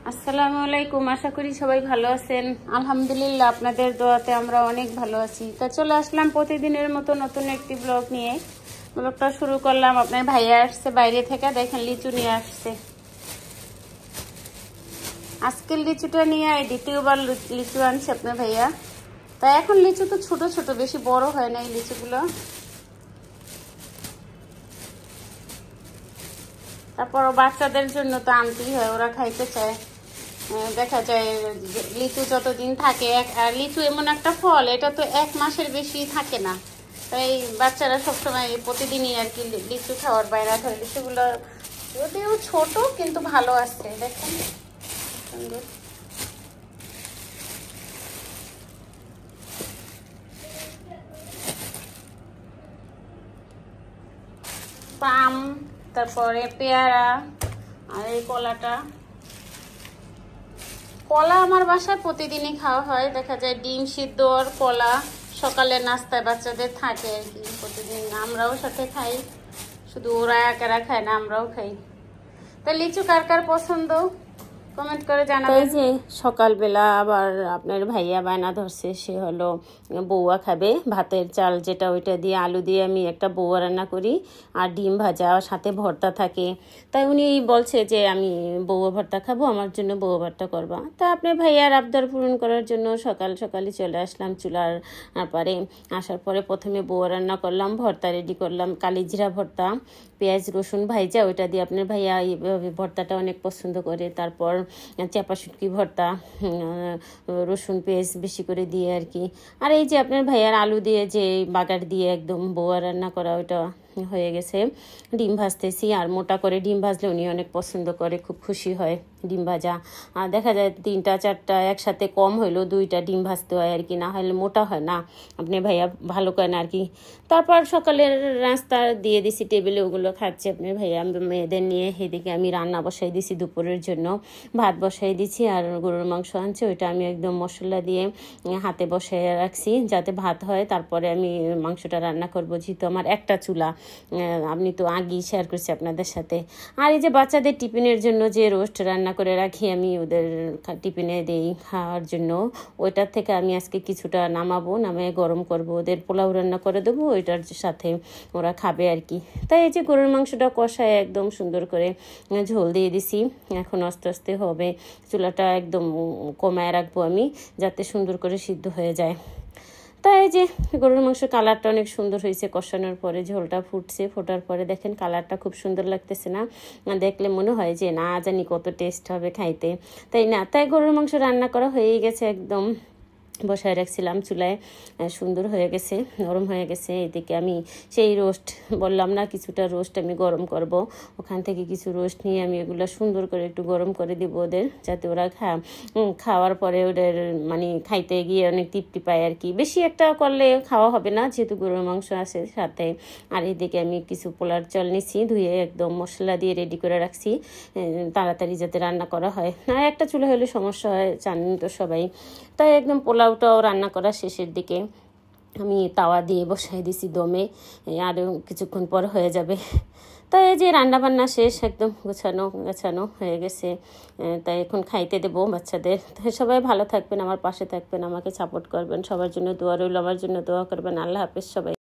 আসসালামু আলাইকুম। আশা করি সবাই ভালো আছেন। আলহামদুলিল্লাহ, আপনাদের দোয়াতে আমরা অনেক ভালো আছি। তা চলে আসলাম প্রতিদিনের মতো নতুন একটি ব্লগ নিয়ে। ব্লগটা শুরু করলাম। আপনার ভাইয়া আসছে বাইরে থেকে, দেখেন লিচু নিয়ে আসছে। আজকের লিচুটা নিয়ে দ্বিতীয়বার লিচু আনছে আপনার ভাইয়া। তা এখন লিচু তো ছোট ছোট, বেশি বড় হয় না এই লিচুগুলো। তারপর বাচ্চাদের জন্য তো আনতেই হয়, ওরা খাইতে চায়। দেখা যায় লিচু যতদিন থাকে, আর লিচু এমন একটা ফল, এটা তো 1 মাসের বেশি থাকে না। তাই বাচ্চারা সবসময় প্রতিদিনই আর কি লিচু খাওয়ার বাইরে ধরে। লিচুগুলো যদিও ছোট কিন্তু ভালো আছে, দেখেন সুন্দর। আম, তারপরে পেয়ারা, আর এই কলাটা। কলা আমার বাসায় প্রতিদিনই খাওয়া হয়। দেখা যায় ডিম সিদ্ধ আর কলা সকালের নাস্তায় বাচ্চাদের থাকে আর কি প্রতিদিন। আমরাও সাথে খাই, শুধু ওরা একারা খায় না, আমরাও খাই। তা লিচু কার কার পছন্দ কমেন্ট করে জানাবেন। যে সকালবেলা আবার আপনার ভাইয়া বায়না ধরছে, সে হলো বৌয়া খাবে ভাতের চাল, যেটা ওইটা দিয়ে আলু দিয়ে আমি একটা বৌয়া রান্না করি, আর ডিম ভাজা সাথে ভর্তা থাকে। তাই উনি বলছে যে আমি বৌয়া ভর্তা খাবো, আমার জন্য বৌয়া ভর্তা করবা। তা আপনার ভাইয়ার আবদার পূরণ করার জন্য সকাল সকালই চলে আসলাম চুলার পারে। আসার পরে প্রথমে বৌয়া রান্না করলাম, ভর্তা রেডি করলাম, কালিজিরা ভর্তা, পেঁয়াজ রসুন ভাইজা, ওইটা দিয়ে আপনার ভাইয়া এইভাবে ভর্তাটা অনেক পছন্দ করে। তারপর চাপা শুটকি ভর্তা, রসুন পেঁয়াজ বেশি করে দিয়ে আর কি। আর এই যে আপনার ভাইয়ার আলু দিয়ে যে বাগার দিয়ে একদম বৌয়া রান্না করা, ওইটা হয়ে গেছে। ডিম ভাজতেছি, আর মোটা করে ডিম ভাজলে উনি অনেক পছন্দ করে, খুব খুশি হয় ডিম ভাজা। আর দেখা যায় 3টা 4টা একসাথে কম হইলেও 2টা ডিম ভাজতে হয় আর কি, না হলে মোটা হয় না, আপনি ভাইয়া ভালো করে না আর কি। তারপর সকালের নাস্তা দিয়ে দিছি টেবিলে, ওগুলো খাচ্ছে আপনার ভাইয়া মেয়েদের নিয়ে। এদিকে আমি রান্না বসাই দিছি দুপুরের জন্য, ভাত বসাই দিছি, আর গরুর মাংস আনছে, ওইটা আমি একদম মশলা দিয়ে হাতে বসাই রাখছি যাতে ভাত হয়। তারপরে আমি মাংসটা রান্না করবো, যেহেতু আমার একটা চুলা, আপনি তো আগেই শেয়ার করছি আপনাদের সাথে। আর এই যে বাচ্চাদের টিফিনের জন্য যে রোস্ট রান্না করে রাখি আমি ওদের টিফিনে দিই খাওয়ার জন্য, ওইটার থেকে আমি আজকে কিছুটা নামাবো, নামে গরম করব, ওদের পোলাও রান্না করে দেবো, ওইটার সাথে ওরা খাবে আর কি। তাই এই যে গরুর মাংসটা কষায় একদম সুন্দর করে ঝোল দিয়ে দিছি। এখন আস্তে আস্তে হবে, চুলাটা একদম কমায় রাখবো আমি, যাতে সুন্দর করে সিদ্ধ হয়ে যায়। তাই এই যে গরুর মাংসের কালারটা অনেক সুন্দর হয়েছে কষানোর পরে, ঝোলটা ফুটছে, ফোটার পরে দেখেন কালারটা খুব সুন্দর লাগতেছে না? দেখলে মনে হয় যে না জানি কত টেস্ট হবে খাইতে, তাই না? তাই গরুর মাংস রান্না করা হয়ে গেছে, একদম বসায় রাখছিলাম চুলায়, সুন্দর হয়ে গেছে, নরম হয়ে গেছে। এদিকে আমি সেই রোস্ট বললাম না, কিছুটা রোস্ট আমি গরম করব, ওখান থেকে কিছু রোস্ট নিয়ে আমি এগুলো সুন্দর করে একটু গরম করে দিব ওদের, যাতে ওরা খাওয়ার পরে ওদের মানে খাইতে গিয়ে অনেক তৃপ্তি পায় আর কি। বেশি একটা করলে খাওয়া হবে না, যেহেতু গরুর মাংস আছে সাথে। আর এদিকে আমি কিছু পোলার চাল নিচ্ছি, ধুয়ে একদম মশলা দিয়ে রেডি করে রাখছি, তাড়াতাড়ি যাতে রান্না করা হয়। আর একটা চুলা হলে সমস্যা হয়, জানেন তো সবাই। তাই একদম পোলাওটাও রান্না করা শেষের দিকে আমি তাওয়া দিয়ে বসাই দিছি দমে, আরও কিছুক্ষণ পর হয়ে যাবে। তাই এই যে রান্নাবান্না শেষ, একদম গোছানো হয়ে গেছে। তাই এখন খাইতে দেবো বাচ্চাদের। তাই সবাই ভালো থাকবেন, আমার পাশে থাকবেন, আমাকে সাপোর্ট করবেন, সবার জন্য দোয়া রইল, আমার জন্য দোয়া করবেন। আল্লাহ হাফেজ সবাই।